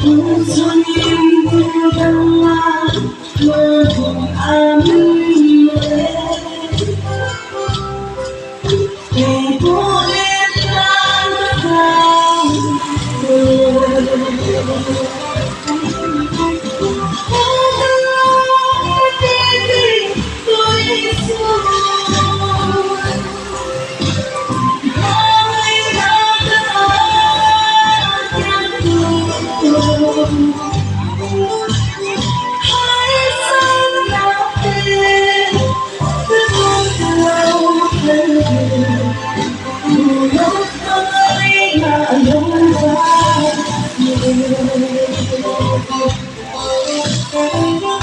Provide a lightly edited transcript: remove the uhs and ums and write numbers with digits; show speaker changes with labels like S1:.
S1: Hãy subscribe cho kênh Ghiền Mì Gõ để không bỏ lỡ những video hấp dẫn.